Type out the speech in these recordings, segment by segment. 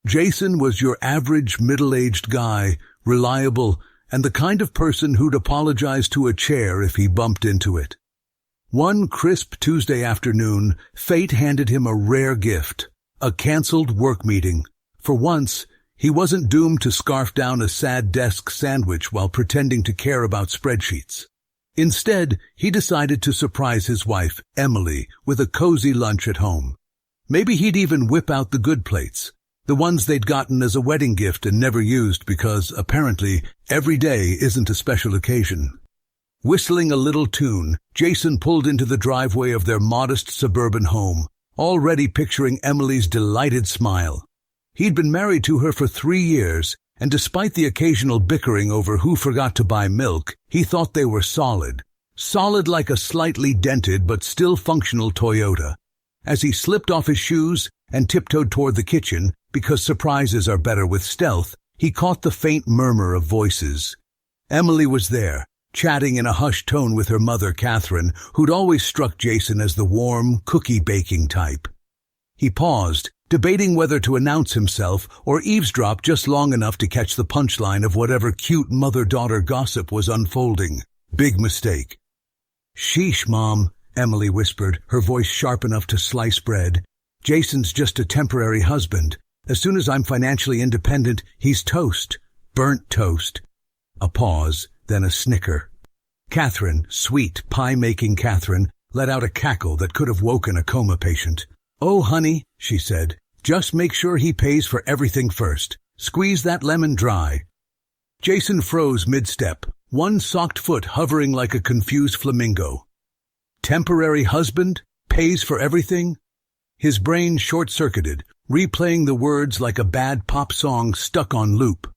Jason was your average middle-aged guy, reliable, and the kind of person who'd apologize to a chair if he bumped into it. One crisp Tuesday afternoon, fate handed him a rare gift, a canceled work meeting. For once, he wasn't doomed to scarf down a sad desk sandwich while pretending to care about spreadsheets. Instead, he decided to surprise his wife, Emily, with a cozy lunch at home. Maybe he'd even whip out the good plates, the ones they'd gotten as a wedding gift and never used because, apparently, every day isn't a special occasion. Whistling a little tune, Jason pulled into the driveway of their modest suburban home, already picturing Emily's delighted smile. He'd been married to her for 3 years, and despite the occasional bickering over who forgot to buy milk, he thought they were solid. Solid like a slightly dented but still functional Toyota. As he slipped off his shoes and tiptoed toward the kitchen, because surprises are better with stealth, he caught the faint murmur of voices. Emily was there, chatting in a hushed tone with her mother, Catherine, who'd always struck Jason as the warm, cookie-baking type. He paused, debating whether to announce himself or eavesdrop just long enough to catch the punchline of whatever cute mother-daughter gossip was unfolding. Big mistake. "Sheesh, Mom," Emily whispered, her voice sharp enough to slice bread. "Jason's just a temporary husband. As soon as I'm financially independent, he's toast. Burnt toast." A pause, then a snicker. Catherine, sweet, pie-making Catherine, let out a cackle that could have woken a coma patient. "Oh, honey," she said, "just make sure he pays for everything first. Squeeze that lemon dry." Jason froze mid-step, one socked foot hovering like a confused flamingo. Temporary husband? Pays for everything? His brain short-circuited, replaying the words like a bad pop song stuck on loop.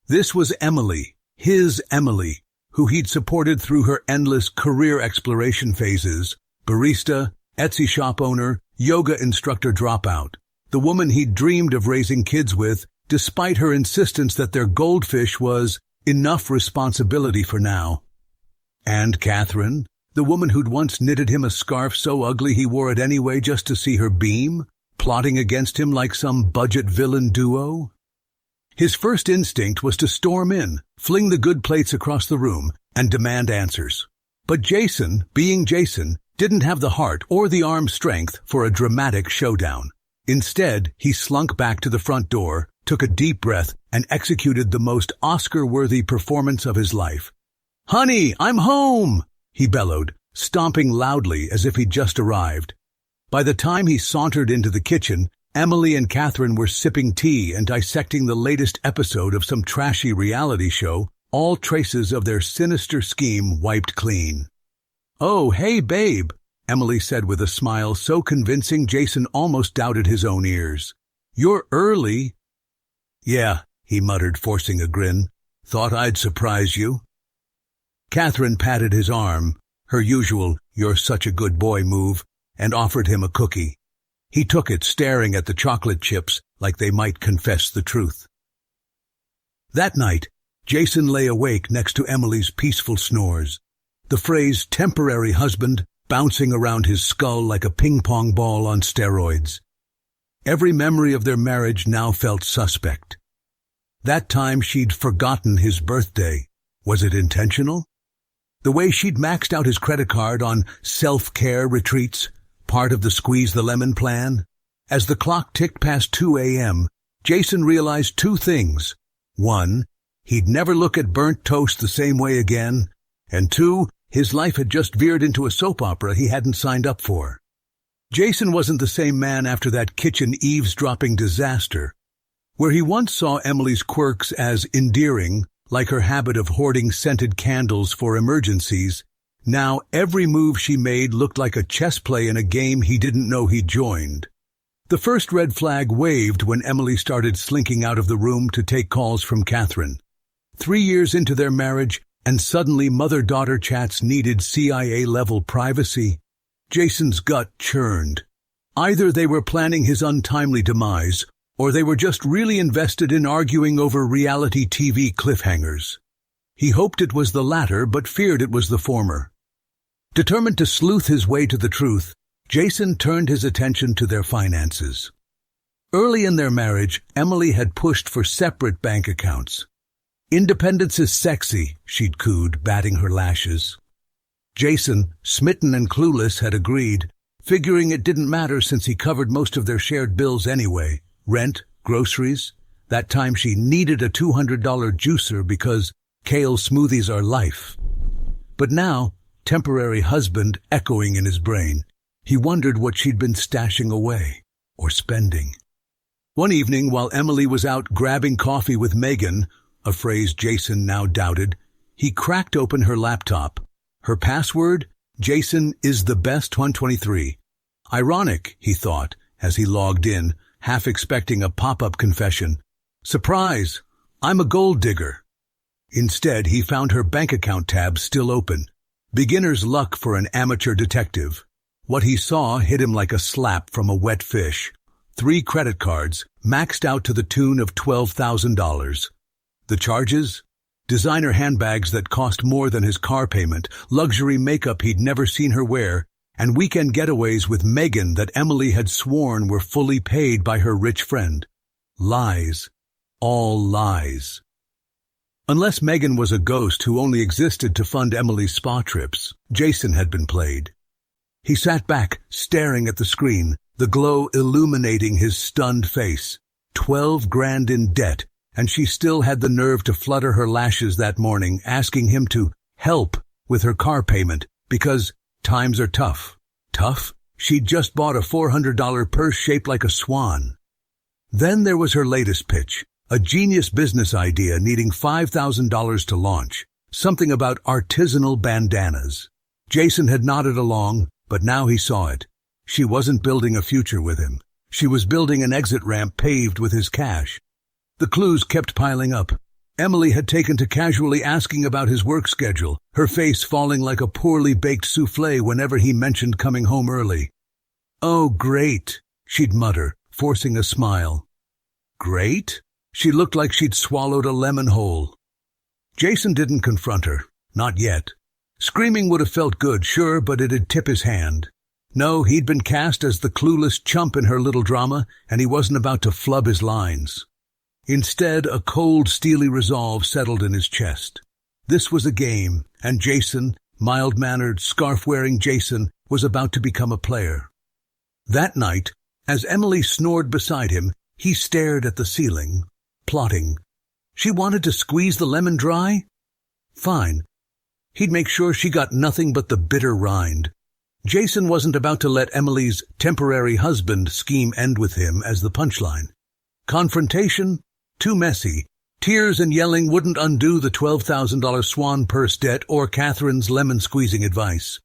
This was Emily, his Emily, who he'd supported through her endless career exploration phases, barista, Etsy shop owner, yoga instructor dropout, the woman he'd dreamed of raising kids with, despite her insistence that their goldfish was enough responsibility for now. And Catherine, the woman who'd once knitted him a scarf so ugly he wore it anyway just to see her beam, plotting against him like some budget villain duo. His first instinct was to storm in, fling the good plates across the room, and demand answers. But Jason, being Jason, didn't have the heart or the arm strength for a dramatic showdown. Instead, he slunk back to the front door, took a deep breath, and executed the most Oscar-worthy performance of his life. "Honey, I'm home!" he bellowed, stomping loudly as if he'd just arrived. By the time he sauntered into the kitchen, Emily and Catherine were sipping tea and dissecting the latest episode of some trashy reality show, all traces of their sinister scheme wiped clean. "Oh, hey, babe," Emily said with a smile so convincing Jason almost doubted his own ears. "You're early." "Yeah," he muttered, forcing a grin. "Thought I'd surprise you." Catherine patted his arm, her usual "you're such a good boy" move, and offered him a cookie. He took it, staring at the chocolate chips like they might confess the truth. That night, Jason lay awake next to Emily's peaceful snores, the phrase "temporary husband" bouncing around his skull like a ping-pong ball on steroids. Every memory of their marriage now felt suspect. That time she'd forgotten his birthday. Was it intentional? The way she'd maxed out his credit card on self-care retreats, part of the squeeze the lemon plan? As the clock ticked past 2 a.m., Jason realized two things. One, he'd never look at burnt toast the same way again. And two, his life had just veered into a soap opera he hadn't signed up for. Jason wasn't the same man after that kitchen eavesdropping disaster. Where he once saw Emily's quirks as endearing, like her habit of hoarding scented candles for emergencies, now every move she made looked like a chess play in a game he didn't know he'd joined. The first red flag waved when Emily started slinking out of the room to take calls from Catherine. 3 years into their marriage, and suddenly mother-daughter chats needed CIA-level privacy. Jason's gut churned. Either they were planning his untimely demise, or they were just really invested in arguing over reality TV cliffhangers. He hoped it was the latter, but feared it was the former. Determined to sleuth his way to the truth, Jason turned his attention to their finances. Early in their marriage, Emily had pushed for separate bank accounts. "Independence is sexy," she'd cooed, batting her lashes. Jason, smitten and clueless, had agreed, figuring it didn't matter since he covered most of their shared bills anyway. Rent, groceries. That time she needed a $200 juicer because kale smoothies are life. But now, temporary husband echoing in his brain, he wondered what she'd been stashing away or spending. One evening, while Emily was out grabbing coffee with Megan, a phrase Jason now doubted, he cracked open her laptop. Her password? Jason is the best 123. Ironic, he thought, as he logged in, half expecting a pop-up confession. Surprise! I'm a gold digger. Instead, he found her bank account tab still open. Beginner's luck for an amateur detective. What he saw hit him like a slap from a wet fish. 3 credit cards, maxed out to the tune of $12,000. The charges? Designer handbags that cost more than his car payment, luxury makeup he'd never seen her wear, and weekend getaways with Megan that Emily had sworn were fully paid by her rich friend. Lies. All lies. Unless Megan was a ghost who only existed to fund Emily's spa trips, Jason had been played. He sat back, staring at the screen, the glow illuminating his stunned face. 12 grand in debt, and she still had the nerve to flutter her lashes that morning, asking him to help with her car payment, because times are tough. Tough? She'd just bought a $400 purse shaped like a swan. Then there was her latest pitch, a genius business idea needing $5,000 to launch, something about artisanal bandanas. Jason had nodded along, but now he saw it. She wasn't building a future with him. She was building an exit ramp paved with his cash. The clues kept piling up. Emily had taken to casually asking about his work schedule, her face falling like a poorly baked souffle whenever he mentioned coming home early. "Oh, great," she'd mutter, forcing a smile. Great? She looked like she'd swallowed a lemon whole. Jason didn't confront her. Not yet. Screaming would have felt good, sure, but it'd tip his hand. No, he'd been cast as the clueless chump in her little drama, and he wasn't about to flub his lines. Instead, a cold, steely resolve settled in his chest. This was a game, and Jason, mild-mannered, scarf-wearing Jason, was about to become a player. That night, as Emily snored beside him, he stared at the ceiling, plotting. She wanted to squeeze the lemon dry? Fine. He'd make sure she got nothing but the bitter rind. Jason wasn't about to let Emily's temporary husband scheme end with him as the punchline. Confrontation? Too messy. Tears and yelling wouldn't undo the $12,000 swan purse debt or Catherine's lemon-squeezing advice.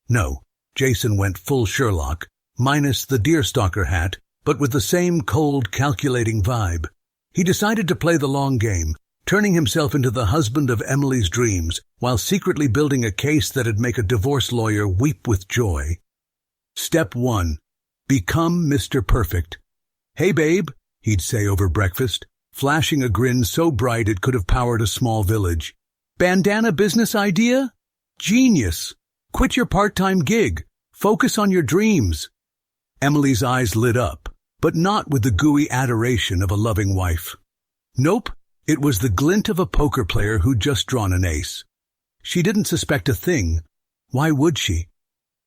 No, Jason went full Sherlock, minus the deerstalker hat, but with the same cold, calculating vibe. He decided to play the long game, turning himself into the husband of Emily's dreams, while secretly building a case that'd make a divorce lawyer weep with joy. Step 1. Become Mr. Perfect. "Hey, babe," he'd say over breakfast, flashing a grin so bright it could have powered a small village. "Bandana business idea? Genius. Quit your part-time gig. Focus on your dreams." Emily's eyes lit up, but not with the gooey adoration of a loving wife. Nope, it was the glint of a poker player who'd just drawn an ace. She didn't suspect a thing. Why would she?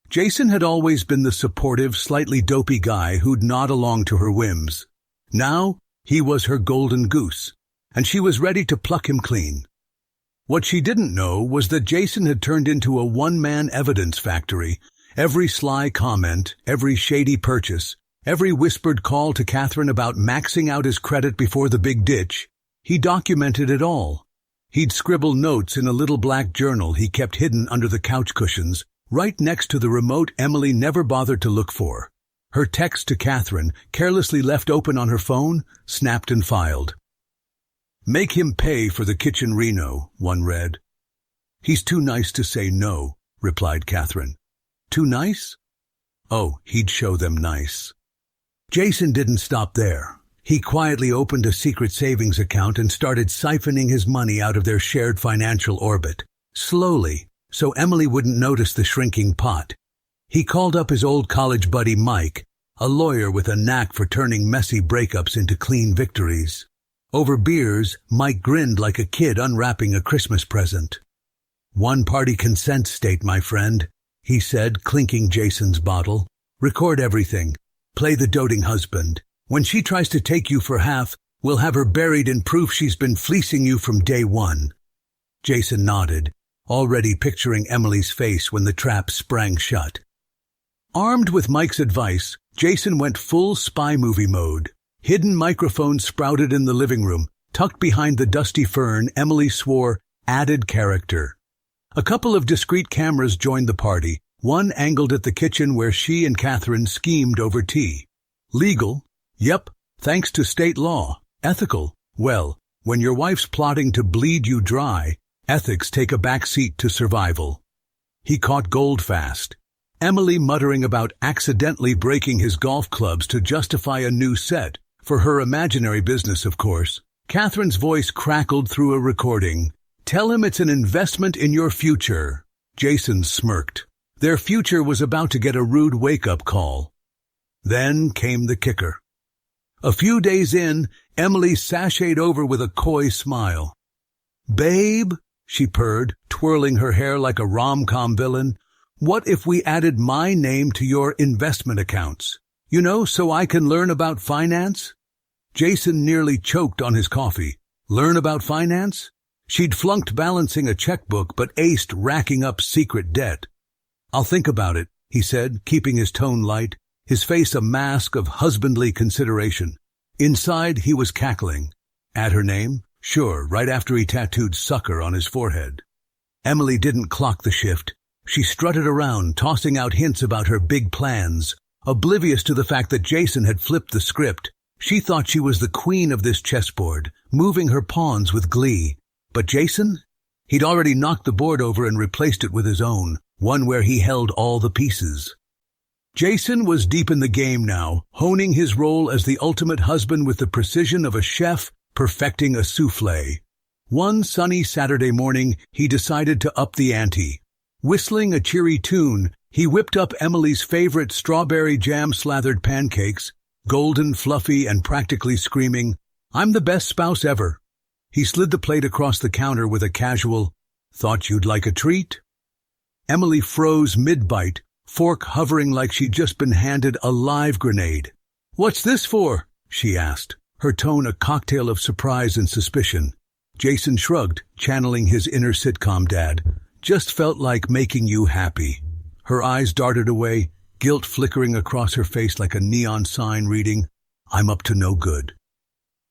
Jason had always been the supportive, slightly dopey guy who'd nod along to her whims. Now, he was her golden goose, and she was ready to pluck him clean. What she didn't know was that Jason had turned into a one-man evidence factory. Every sly comment, every shady purchase, every whispered call to Catherine about maxing out his credit before the big ditch, he documented it all. He'd scribble notes in a little black journal he kept hidden under the couch cushions, right next to the remote Emily never bothered to look for. Her text to Catherine, carelessly left open on her phone, snapped and filed. "Make him pay for the kitchen reno," one read. "He's too nice to say no," replied Catherine. Too nice? Oh, he'd show them nice. Jason didn't stop there. He quietly opened a secret savings account and started siphoning his money out of their shared financial orbit. Slowly, so Emily wouldn't notice the shrinking pot. He called up his old college buddy Mike, a lawyer with a knack for turning messy breakups into clean victories. Over beers, Mike grinned like a kid unwrapping a Christmas present. "One-party consent state, my friend," he said, clinking Jason's bottle. "Record everything. Play the doting husband. When she tries to take you for half, we'll have her buried in proof she's been fleecing you from day one." Jason nodded, already picturing Emily's face when the trap sprang shut. Armed with Mike's advice, Jason went full spy movie mode. Hidden microphones sprouted in the living room. Tucked behind the dusty fern, Emily swore, "Added character." A couple of discreet cameras joined the party, one angled at the kitchen where she and Catherine schemed over tea. Legal? Yep, thanks to state law. Ethical? Well, when your wife's plotting to bleed you dry, ethics take a back seat to survival. He caught gold fast. Emily muttering about accidentally breaking his golf clubs to justify a new set, for her imaginary business, of course. Catherine's voice crackled through a recording. "Tell him it's an investment in your future." Jason smirked. Their future was about to get a rude wake-up call. Then came the kicker. A few days in, Emily sashayed over with a coy smile. "Babe," she purred, twirling her hair like a rom-com villain, "what if we added my name to your investment accounts? You know, so I can learn about finance?" Jason nearly choked on his coffee. Learn about finance? She'd flunked balancing a checkbook but aced racking up secret debt. "I'll think about it," he said, keeping his tone light, his face a mask of husbandly consideration. Inside, he was cackling. Add her name? Sure, right after he tattooed sucker on his forehead. Emily didn't clock the shift. She strutted around, tossing out hints about her big plans, oblivious to the fact that Jason had flipped the script. She thought she was the queen of this chessboard, moving her pawns with glee. But Jason? He'd already knocked the board over and replaced it with his own, one where he held all the pieces. Jason was deep in the game now, honing his role as the ultimate husband with the precision of a chef perfecting a soufflé. One sunny Saturday morning, he decided to up the ante. Whistling a cheery tune, he whipped up Emily's favorite strawberry jam-slathered pancakes, golden, fluffy, and practically screaming, "I'm the best spouse ever." He slid the plate across the counter with a casual, "Thought you'd like a treat?" Emily froze mid-bite, fork hovering like she'd just been handed a live grenade. "What's this for?" she asked, her tone a cocktail of surprise and suspicion. Jason shrugged, channeling his inner sitcom dad. "Just felt like making you happy." Her eyes darted away, guilt flickering across her face like a neon sign reading, "I'm up to no good."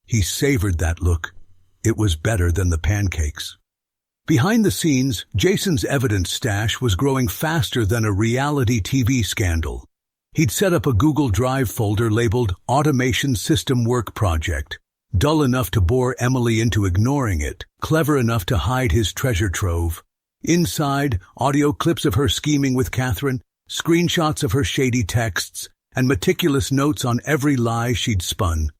He savored that look. It was better than the pancakes. Behind the scenes, Jason's evidence stash was growing faster than a reality TV scandal. He'd set up a Google Drive folder labeled Automation System Work Project, dull enough to bore Emily into ignoring it, clever enough to hide his treasure trove. Inside, audio clips of her scheming with Catherine, screenshots of her shady texts, and meticulous notes on every lie she'd spun.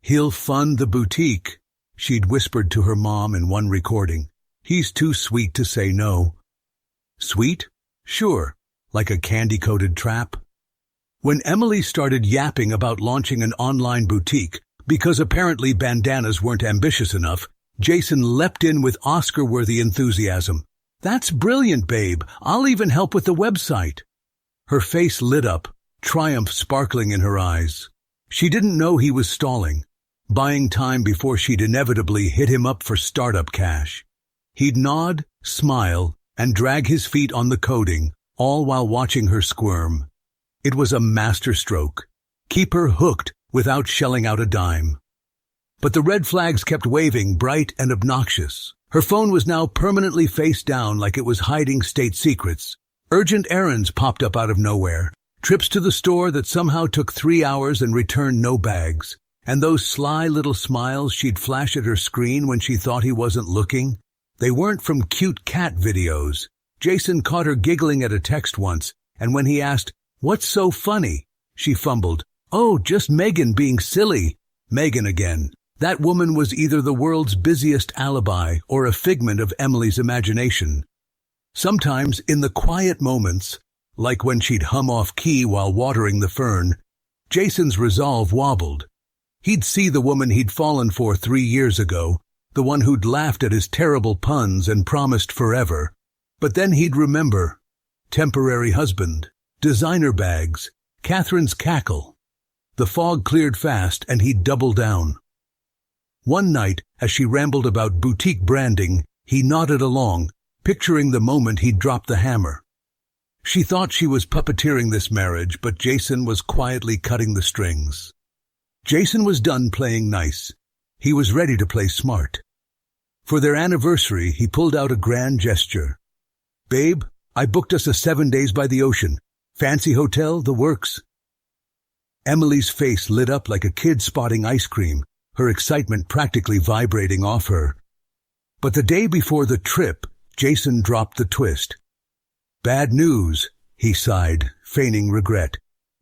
"He'll fund the boutique," she'd whispered to her mom in one recording. "He's too sweet to say no." Sweet? Sure, like a candy-coated trap. When Emily started yapping about launching an online boutique, because apparently bandanas weren't ambitious enough, Jason leapt in with Oscar-worthy enthusiasm. "That's brilliant, babe. I'll even help with the website." Her face lit up, triumph sparkling in her eyes. She didn't know he was stalling, buying time before she'd inevitably hit him up for startup cash. He'd nod, smile, and drag his feet on the coding, all while watching her squirm. It was a masterstroke. Keep her hooked without shelling out a dime. But the red flags kept waving, bright and obnoxious. Her phone was now permanently face down like it was hiding state secrets. Urgent errands popped up out of nowhere. Trips to the store that somehow took 3 hours and returned no bags. And those sly little smiles she'd flash at her screen when she thought he wasn't looking. They weren't from cute cat videos. Jason caught her giggling at a text once, and when he asked, "What's so funny?" she fumbled, "Oh, just Megan being silly." Megan again. That woman was either the world's busiest alibi or a figment of Emily's imagination. Sometimes, in the quiet moments, like when she'd hum off key while watering the fern, Jason's resolve wobbled. He'd see the woman he'd fallen for 3 years ago, the one who'd laughed at his terrible puns and promised forever. But then he'd remember. Temporary husband, designer bags, Catherine's cackle. The fog cleared fast and he'd double down. One night, as she rambled about boutique branding, he nodded along, picturing the moment he'd dropped the hammer. She thought she was puppeteering this marriage, but Jason was quietly cutting the strings. Jason was done playing nice. He was ready to play smart. For their anniversary, he pulled out a grand gesture. "Babe, I booked us a 7 days by the ocean. Fancy hotel, the works." Emily's face lit up like a kid spotting ice cream, her excitement practically vibrating off her. But the day before the trip, Jason dropped the twist. "Bad news," he sighed, feigning regret.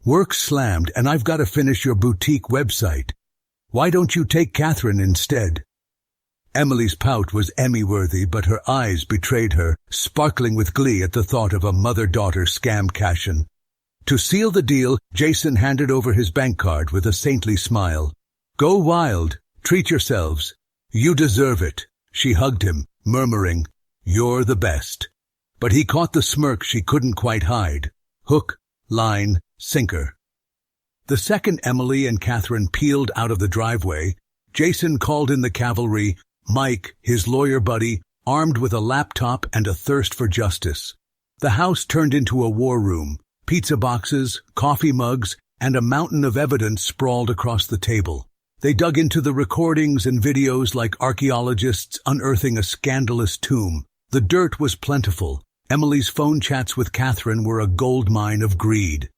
"Work's slammed and I've got to finish your boutique website. Why don't you take Catherine instead?" Emily's pout was Emmy-worthy, but her eyes betrayed her, sparkling with glee at the thought of a mother-daughter scam cash-in. To seal the deal, Jason handed over his bank card with a saintly smile. "Go wild. Treat yourselves. You deserve it." She hugged him, murmuring, "You're the best." But he caught the smirk she couldn't quite hide. Hook, line, sinker. The second Emily and Catherine peeled out of the driveway, Jason called in the cavalry, Mike, his lawyer buddy, armed with a laptop and a thirst for justice. The house turned into a war room. Pizza boxes, coffee mugs, and a mountain of evidence sprawled across the table. They dug into the recordings and videos like archaeologists unearthing a scandalous tomb. The dirt was plentiful. Emily's phone chats with Catherine were a gold mine of greed.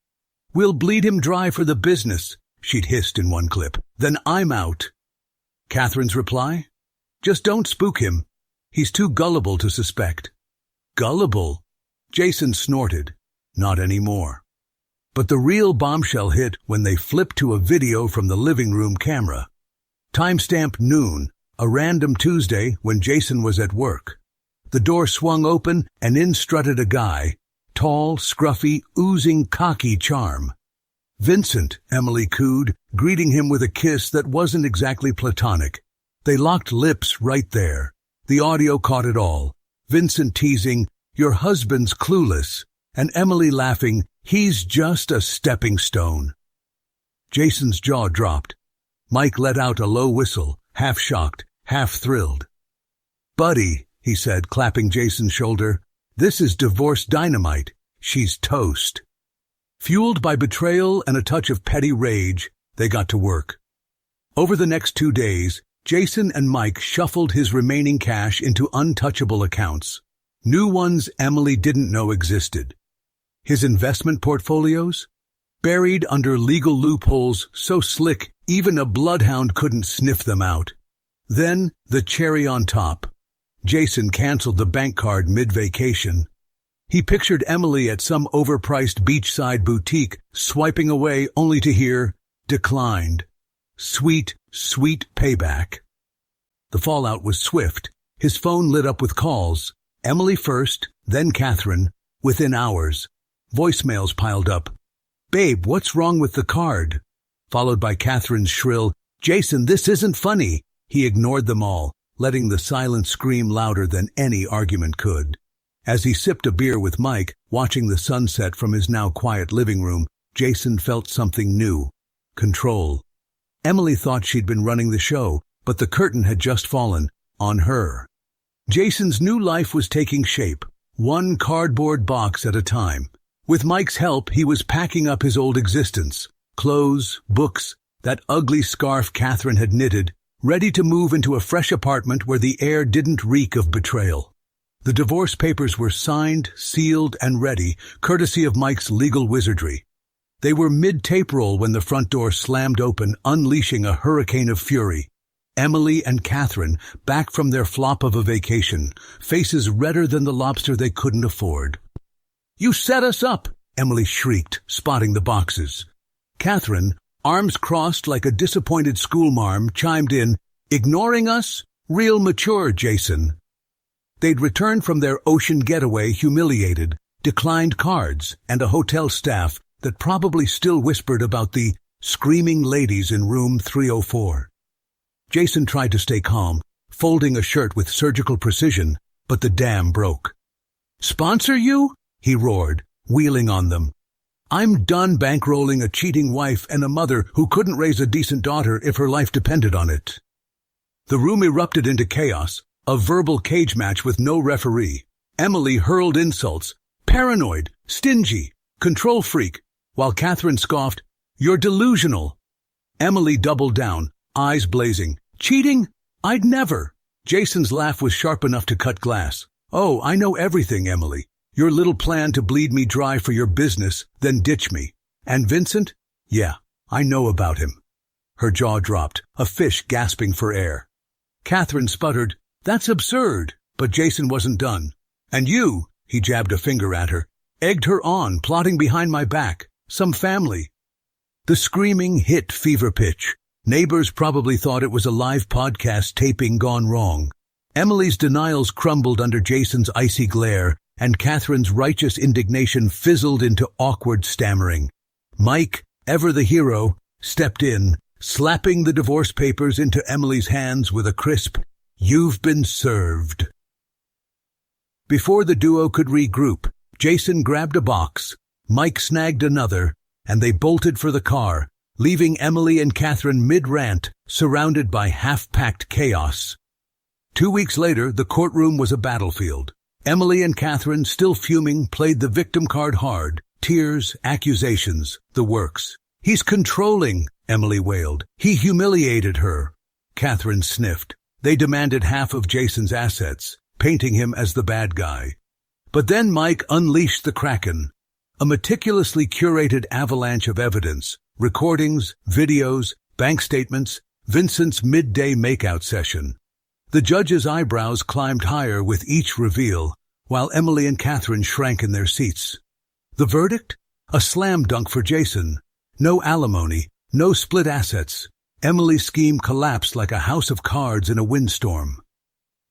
"We'll bleed him dry for the business," she'd hissed in one clip. "Then I'm out." Catherine's reply? "Just don't spook him. He's too gullible to suspect." Gullible? Jason snorted. Not anymore. But the real bombshell hit when they flipped to a video from the living room camera. Timestamp noon, a random Tuesday when Jason was at work. The door swung open and in strutted a guy, tall, scruffy, oozing cocky charm. "Vincent," Emily cooed, greeting him with a kiss that wasn't exactly platonic. They locked lips right there. The audio caught it all. Vincent teasing, "Your husband's clueless," and Emily laughing, "He's just a stepping stone." Jason's jaw dropped. Mike let out a low whistle, half shocked, half thrilled. "Buddy," he said, clapping Jason's shoulder, "this is divorce dynamite. She's toast." Fueled by betrayal and a touch of petty rage, they got to work. Over the next 2 days, Jason and Mike shuffled his remaining cash into untouchable accounts. New ones Emily didn't know existed. His investment portfolios? Buried under legal loopholes so slick even a bloodhound couldn't sniff them out. Then, the cherry on top. Jason canceled the bank card mid-vacation. He pictured Emily at some overpriced beachside boutique, swiping away only to hear, "Declined." Sweet, sweet payback. The fallout was swift. His phone lit up with calls. Emily first, then Catherine, within hours. Voicemails piled up. "Babe, what's wrong with the card?" Followed by Catherine's shrill, "Jason, this isn't funny." He ignored them all, letting the silence scream louder than any argument could. As he sipped a beer with Mike, watching the sunset from his now quiet living room, Jason felt something new. Control. Emily thought she'd been running the show, but the curtain had just fallen on her. Jason's new life was taking shape, one cardboard box at a time. With Mike's help, he was packing up his old existence. Clothes, books, that ugly scarf Catherine had knitted, ready to move into a fresh apartment where the air didn't reek of betrayal. The divorce papers were signed, sealed, and ready, courtesy of Mike's legal wizardry. They were mid-tape roll when the front door slammed open, unleashing a hurricane of fury. Emily and Catherine, back from their flop of a vacation, faces redder than the lobster they couldn't afford. "You set us up!" Emily shrieked, spotting the boxes. Catherine, arms crossed like a disappointed schoolmarm, chimed in, "Ignoring us? Real mature, Jason." They'd returned from their ocean getaway humiliated, declined cards, and a hotel staff that probably still whispered about the screaming ladies in room 304. Jason tried to stay calm, folding a shirt with surgical precision, but the dam broke. "Sponsor you?" he roared, wheeling on them. "I'm done bankrolling a cheating wife and a mother who couldn't raise a decent daughter if her life depended on it." The room erupted into chaos, a verbal cage match with no referee. Emily hurled insults, paranoid, stingy, control freak, while Catherine scoffed, "You're delusional." Emily doubled down, eyes blazing. "Cheating? I'd never." Jason's laugh was sharp enough to cut glass. "Oh, I know everything, Emily. Your little plan to bleed me dry for your business, then ditch me. And Vincent? Yeah, I know about him." Her jaw dropped, a fish gasping for air. Catherine sputtered, "That's absurd." But Jason wasn't done. "And you," he jabbed a finger at her, "egged her on, plotting behind my back. Some family." The screaming hit fever pitch. Neighbors probably thought it was a live podcast taping gone wrong. Emily's denials crumbled under Jason's icy glare, and Catherine's righteous indignation fizzled into awkward stammering. Mike, ever the hero, stepped in, slapping the divorce papers into Emily's hands with a crisp, "You've been served." Before the duo could regroup, Jason grabbed a box, Mike snagged another, and they bolted for the car, leaving Emily and Catherine mid-rant, surrounded by half-packed chaos. 2 weeks later, the courtroom was a battlefield. Emily and Catherine, still fuming, played the victim card hard. Tears, accusations, the works. "He's controlling," Emily wailed. "He humiliated her." Catherine sniffed. They demanded half of Jason's assets, painting him as the bad guy. But then Mike unleashed the Kraken. A meticulously curated avalanche of evidence, recordings, videos, bank statements, Vincent's midday makeout session. The judge's eyebrows climbed higher with each reveal, while Emily and Catherine shrank in their seats. The verdict? A slam dunk for Jason. No alimony, no split assets. Emily's scheme collapsed like a house of cards in a windstorm.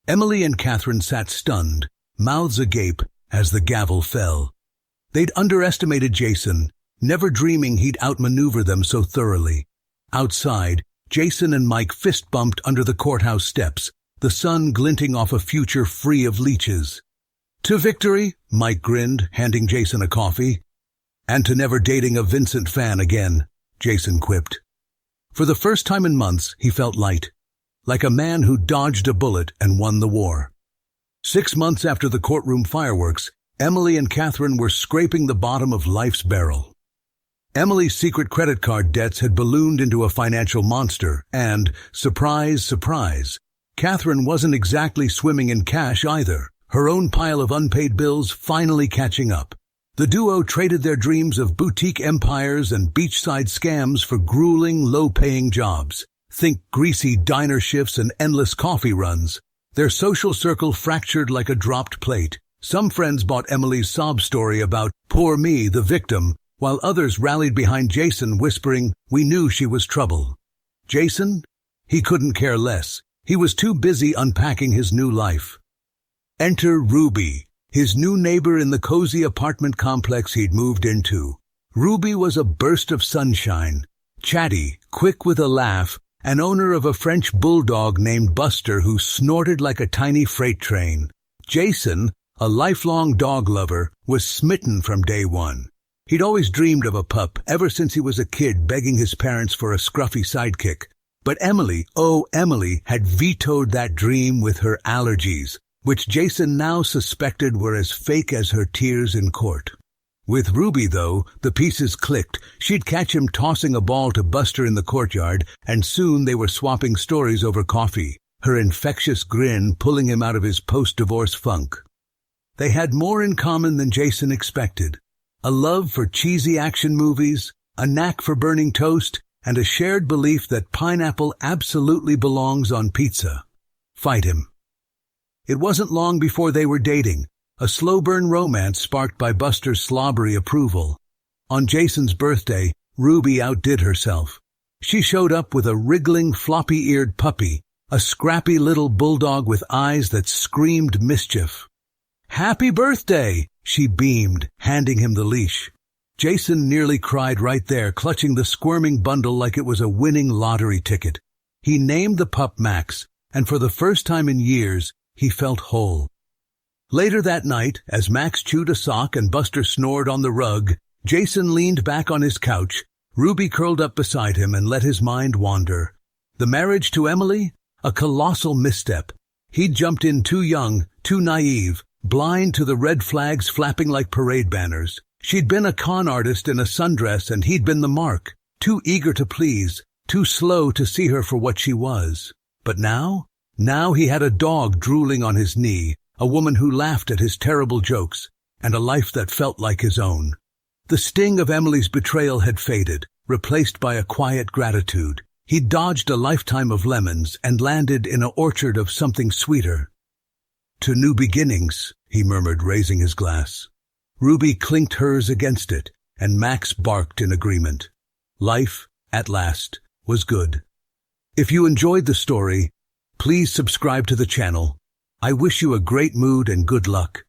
Emily and Catherine sat stunned, mouths agape, as the gavel fell. They'd underestimated Jason, never dreaming he'd outmaneuver them so thoroughly. Outside, Jason and Mike fist-bumped under the courthouse steps, the sun glinting off a future free of leeches. "To victory," Mike grinned, handing Jason a coffee. "And to never dating a Vincent fan again," Jason quipped. For the first time in months, he felt light, like a man who dodged a bullet and won the war. 6 months after the courtroom fireworks, Emily and Catherine were scraping the bottom of life's barrel. Emily's secret credit card debts had ballooned into a financial monster, and, surprise, surprise, Catherine wasn't exactly swimming in cash either, her own pile of unpaid bills finally catching up. The duo traded their dreams of boutique empires and beachside scams for grueling, low-paying jobs. Think greasy diner shifts and endless coffee runs. Their social circle fractured like a dropped plate. Some friends bought Emily's sob story about "poor me, the victim," while others rallied behind Jason whispering, "We knew she was trouble." Jason? He couldn't care less. He was too busy unpacking his new life. Enter Ruby, his new neighbor in the cozy apartment complex he'd moved into. Ruby was a burst of sunshine, chatty, quick with a laugh, and owner of a French bulldog named Buster who snorted like a tiny freight train. Jason, a lifelong dog lover, was smitten from day one. He'd always dreamed of a pup ever since he was a kid begging his parents for a scruffy sidekick. But Emily, oh Emily, had vetoed that dream with her allergies, which Jason now suspected were as fake as her tears in court. With Ruby, though, the pieces clicked. She'd catch him tossing a ball to Buster in the courtyard, and soon they were swapping stories over coffee, her infectious grin pulling him out of his post-divorce funk. They had more in common than Jason expected. A love for cheesy action movies, a knack for burning toast, and a shared belief that pineapple absolutely belongs on pizza. Fight him. It wasn't long before they were dating, a slow-burn romance sparked by Buster's slobbery approval. On Jason's birthday, Ruby outdid herself. She showed up with a wriggling, floppy-eared puppy, a scrappy little bulldog with eyes that screamed mischief. "Happy birthday!" she beamed, handing him the leash. Jason nearly cried right there, clutching the squirming bundle like it was a winning lottery ticket. He named the pup Max, and for the first time in years, he felt whole. Later that night, as Max chewed a sock and Buster snored on the rug, Jason leaned back on his couch. Ruby curled up beside him and let his mind wander. The marriage to Emily? A colossal misstep. He'd jumped in too young, too naive, blind to the red flags flapping like parade banners. She'd been a con artist in a sundress and he'd been the mark, too eager to please, too slow to see her for what she was. But now he had a dog drooling on his knee, a woman who laughed at his terrible jokes, and a life that felt like his own. The sting of Emily's betrayal had faded, replaced by a quiet gratitude. He'd dodged a lifetime of lemons and landed in an orchard of something sweeter. "To new beginnings," he murmured, raising his glass. Ruby clinked hers against it, and Max barked in agreement. Life, at last, was good. If you enjoyed the story, please subscribe to the channel. I wish you a great mood and good luck.